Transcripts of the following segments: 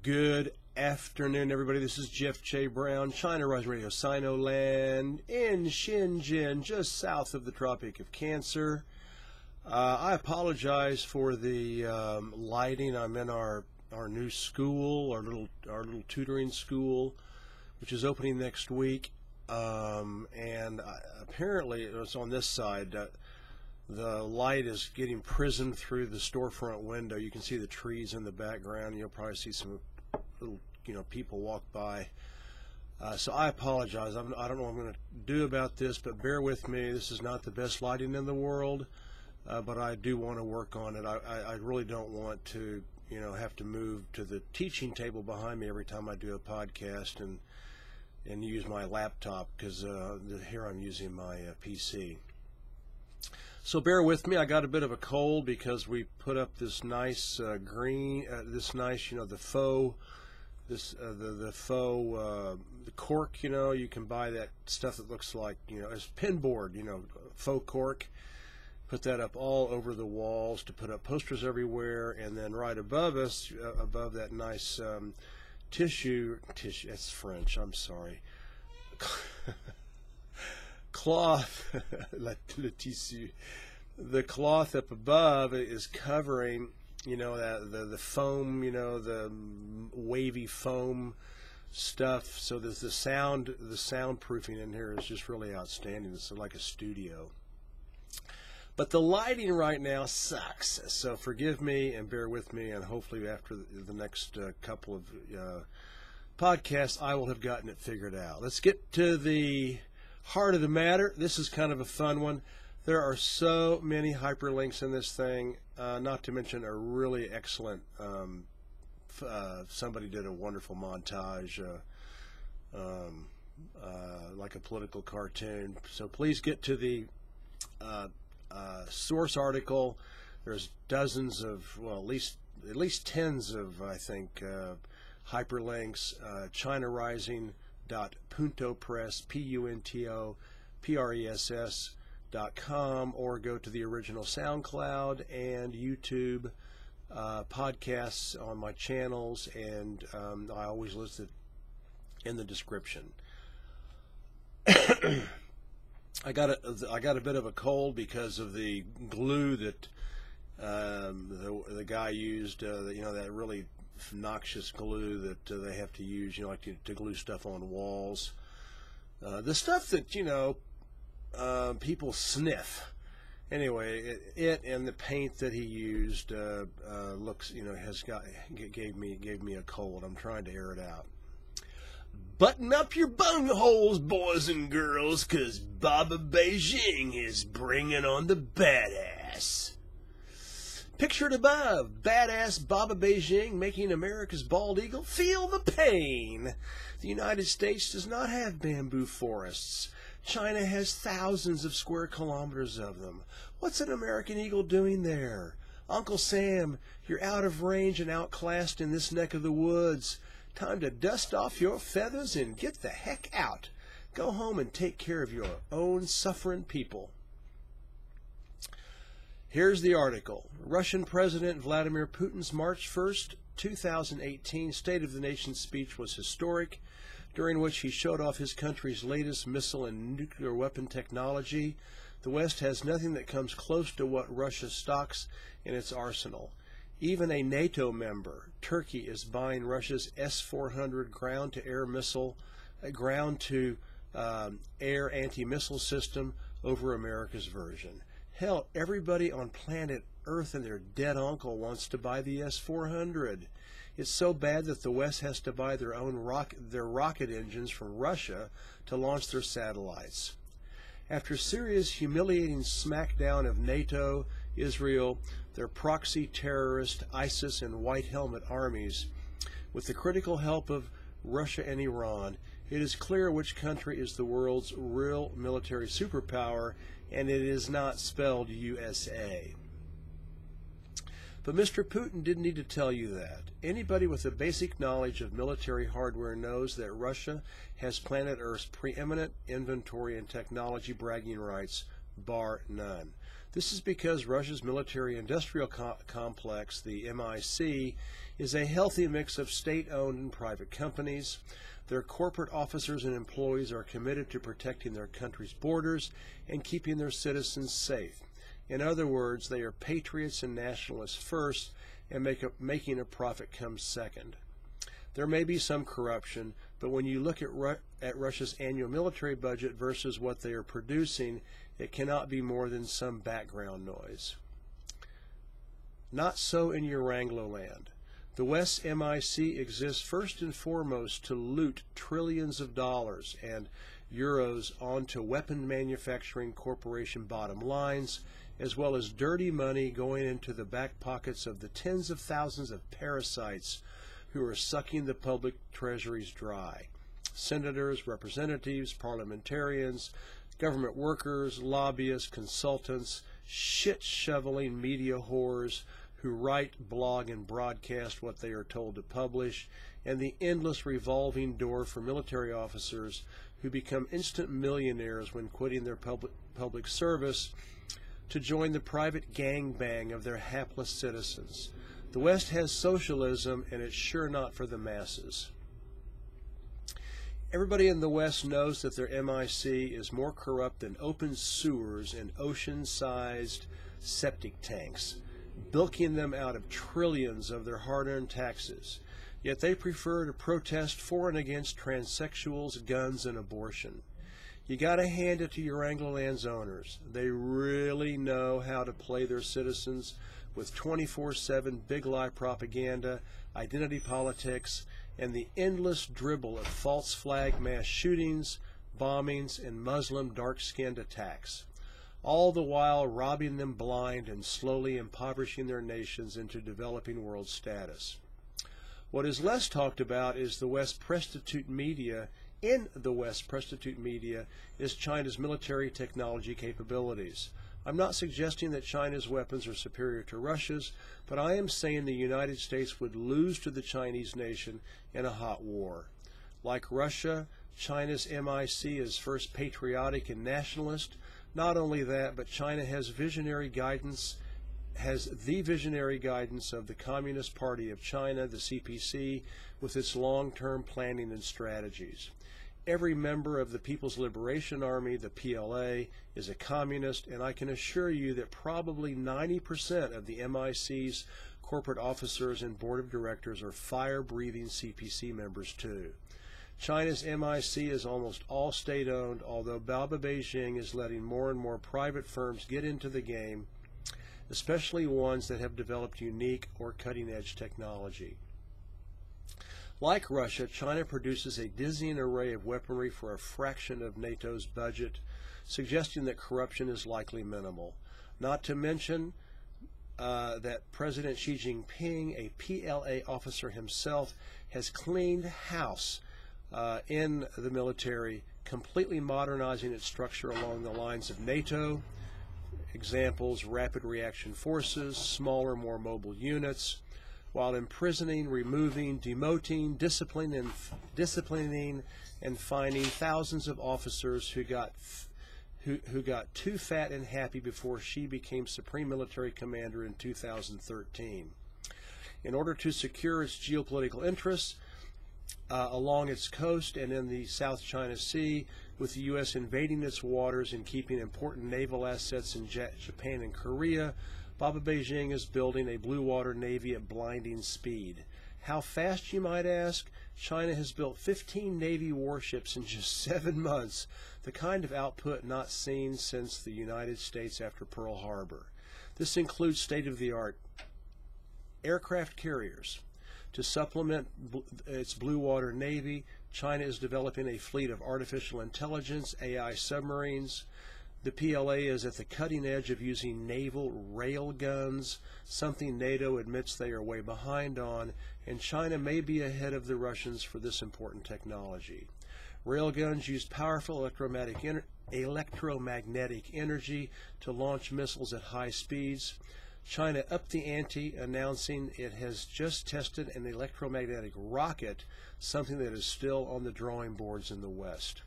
Good afternoon, everybody. This is Jeff J. Brown, China Rising Radio Sinoland in Shenzhen, just south of the Tropic of Cancer. I apologize for the lighting. I'm in our new school, our little tutoring school, which is opening next week. Apparently, it's on this side. The light is getting prismed through the storefront window. You can see the trees in the background. You'll probably see some little, people walk by. So I apologize. I don't know what I'm going to do about this, but bear with me. This is not the best lighting in the world, but I do want to work on it. I really don't want to, have to move to the teaching table behind me every time I do a podcast and use my laptop, because here I'm using my PC. So bear with me. I got a bit of a cold because we put up this nice green, the cork. You can buy that stuff that looks like, it's pinboard, faux cork. Put that up all over the walls to put up posters everywhere, and then right above us, above that nice tissue. That's French. I'm sorry. Cloth, le tissu. The cloth up above is covering, the foam, the wavy foam stuff. So there's the soundproofing in here is just really outstanding. It's like a studio. But the lighting right now sucks. So forgive me and bear with me, and hopefully after the next couple of podcasts, I will have gotten it figured out. Let's get to the heart of the matter. This is kind of a fun one. There are so many hyperlinks in this thing, not to mention a really excellent, somebody did a wonderful montage, like a political cartoon. So please get to the source article. There's dozens of, well, at least tens of, I think, hyperlinks. China Rising .puntopress, puntopress.com, or go to the original SoundCloud and YouTube podcasts on my channels, and I always list it in the description. I got a bit of a cold because of the glue that the guy used. That really noxious glue that they have to use, like to glue stuff on walls. The stuff that people sniff. Anyway, it and the paint that he used looks, gave me a cold. I'm trying to air it out. Button up your bungholes, boys and girls, 'cause Baba Beijing is bringing on the badass. Pictured above, badass Baba Beijing making America's bald eagle feel the pain. The United States does not have bamboo forests. China has thousands of square kilometers of them. What's an American eagle doing there? Uncle Sam, you're out of range and outclassed in this neck of the woods. Time to dust off your feathers and get the heck out. Go home and take care of your own suffering people. Here's the article. Russian President Vladimir Putin's March 1st, 2018 State of the Nation speech was historic, during which he showed off his country's latest missile and nuclear weapon technology. The West has nothing that comes close to what Russia stocks in its arsenal. Even a NATO member, Turkey, is buying Russia's S-400 ground-to-air anti-missile system over America's version. Hell, everybody on planet Earth and their dead uncle wants to buy the S-400. It's so bad that the West has to buy their rocket engines from Russia to launch their satellites. After Syria's humiliating smackdown of NATO, Israel, their proxy terrorist ISIS and white helmet armies, with the critical help of Russia and Iran, it is clear which country is the world's real military superpower, and it is not spelled USA. But Mr. Putin didn't need to tell you that. Anybody with a basic knowledge of military hardware knows that Russia has planet Earth's preeminent inventory and technology bragging rights, bar none. This is because Russia's military-industrial complex, the MIC, is a healthy mix of state-owned and private companies. Their corporate officers and employees are committed to protecting their country's borders and keeping their citizens safe. In other words, they are patriots and nationalists first, and making a profit comes second. There may be some corruption, but when you look at Russia's annual military budget versus what they are producing, it cannot be more than some background noise. Not so in Uranglo-land. The West's MIC exists first and foremost to loot trillions of dollars and euros onto weapon manufacturing corporation bottom lines, as well as dirty money going into the back pockets of the tens of thousands of parasites who are sucking the public treasuries dry. Senators, representatives, parliamentarians, government workers, lobbyists, consultants, shit-shoveling media whores who write, blog, and broadcast what they are told to publish, and the endless revolving door for military officers who become instant millionaires when quitting their public service to join the private gangbang of their hapless citizens. The West has socialism, and it's sure not for the masses. Everybody in the West knows that their MIC is more corrupt than open sewers and ocean-sized septic tanks, bilking them out of trillions of their hard-earned taxes. Yet they prefer to protest for and against transsexuals, guns, and abortion. You gotta hand it to Uranglo-land's owners. They really know how to play their citizens with 24/7 big lie propaganda, identity politics, and the endless dribble of false flag mass shootings, bombings, and Muslim dark-skinned attacks, all the while robbing them blind and slowly impoverishing their nations into developing world status. What is less talked about is the West prostitute media. In the West, prostitute media is China's military technology capabilities. I'm not suggesting that China's weapons are superior to Russia's, but I am saying the United States would lose to the Chinese nation in a hot war. Like Russia, China's MIC is first patriotic and nationalist. Not only that, but China has the visionary guidance of the Communist Party of China, the CPC, with its long-term planning and strategies. Every member of the People's Liberation Army, the PLA, is a communist, and I can assure you that probably 90% of the MIC's corporate officers and board of directors are fire-breathing CPC members too. China's MIC is almost all state-owned, although Beijing is letting more and more private firms get into the game, especially ones that have developed unique or cutting-edge technology. Like Russia, China produces a dizzying array of weaponry for a fraction of NATO's budget, suggesting that corruption is likely minimal. Not to mention that President Xi Jinping, a PLA officer himself, has cleaned house in the military, completely modernizing its structure along the lines of NATO. Examples: rapid reaction forces, smaller, more mobile units, while imprisoning, removing, demoting, disciplining, and fining thousands of officers who got too fat and happy before Xi became Supreme Military Commander in 2013. In order to secure its geopolitical interests along its coast and in the South China Sea, with the U.S. invading its waters and keeping important naval assets in Japan and Korea, Beijing is building a blue water navy at blinding speed. How fast, you might ask? China has built 15 Navy warships in just 7 months, the kind of output not seen since the United States after Pearl Harbor. This includes state-of-the-art aircraft carriers. To supplement its blue water navy, China is developing a fleet of artificial intelligence, AI submarines. The PLA is at the cutting edge of using naval rail guns, something NATO admits they are way behind on, and China may be ahead of the Russians for this important technology. Railguns use powerful electromagnetic energy to launch missiles at high speeds. China upped the ante, announcing it has just tested an electromagnetic rocket, something that is still on the drawing boards in the West.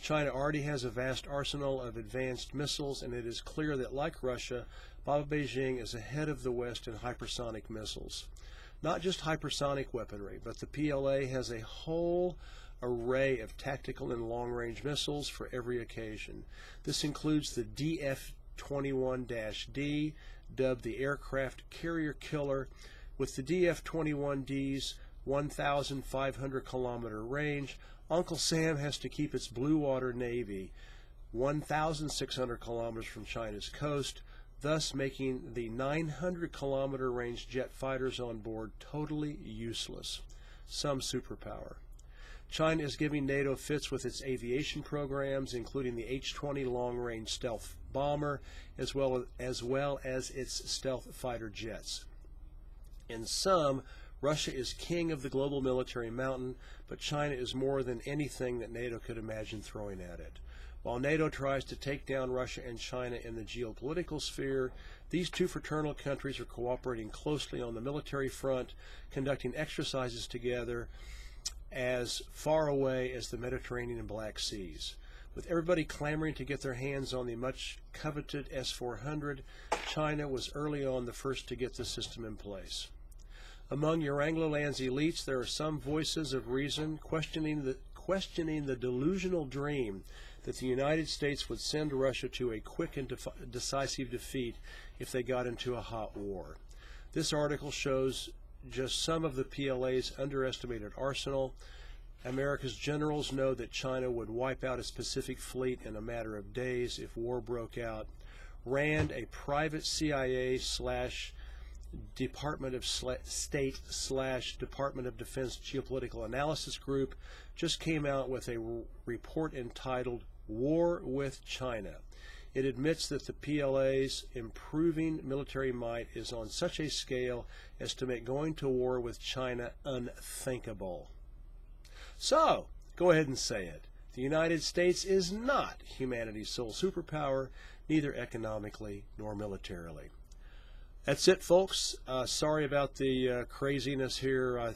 China already has a vast arsenal of advanced missiles, and it is clear that, like Russia, Beijing is ahead of the West in hypersonic missiles. Not just hypersonic weaponry, but the PLA has a whole array of tactical and long-range missiles for every occasion. This includes the DF-21-D, dubbed the aircraft carrier killer, with the DF-21D's 1,500-kilometer range. Uncle Sam has to keep its blue water navy 1,600 kilometers from China's coast, thus making the 900-kilometer range jet fighters on board totally useless. Some superpower. China is giving NATO fits with its aviation programs, including the H-20 long-range stealth bomber, as well as its stealth fighter jets. In sum, Russia is king of the global military mountain, but China is more than anything that NATO could imagine throwing at it. While NATO tries to take down Russia and China in the geopolitical sphere, these two fraternal countries are cooperating closely on the military front, conducting exercises together as far away as the Mediterranean and Black Seas. With everybody clamoring to get their hands on the much coveted S-400, China was early on the first to get the system in place. Among Euranglo-Land's elites, there are some voices of reason questioning the delusional dream that the United States would send Russia to a quick and decisive defeat if they got into a hot war. This article shows just some of the PLA's underestimated arsenal. America's generals know that China would wipe out its Pacific Fleet in a matter of days if war broke out. RAND, a private CIA / Department of State / Department of Defense geopolitical analysis group, just came out with a report entitled War with China. It admits that the PLA's improving military might is on such a scale as to make going to war with China unthinkable. So, go ahead and say it. The United States is not humanity's sole superpower, neither economically nor militarily. That's it, folks. Sorry about the craziness here.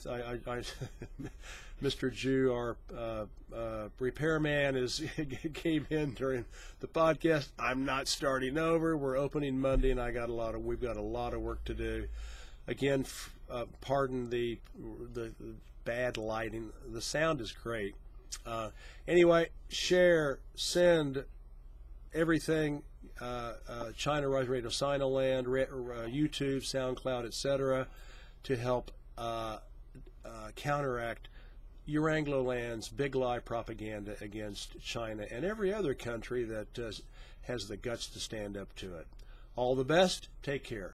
Mr. Jew, our repairman, came in during the podcast. I'm not starting over. We're opening Monday, and we've got a lot of work to do. Again, pardon the bad lighting. The sound is great. Anyway, share, send everything. China Rising Radio Sinoland, YouTube, SoundCloud, etc., to help counteract Euranglo-Land's big lie propaganda against China and every other country that has the guts to stand up to it. All the best. Take care.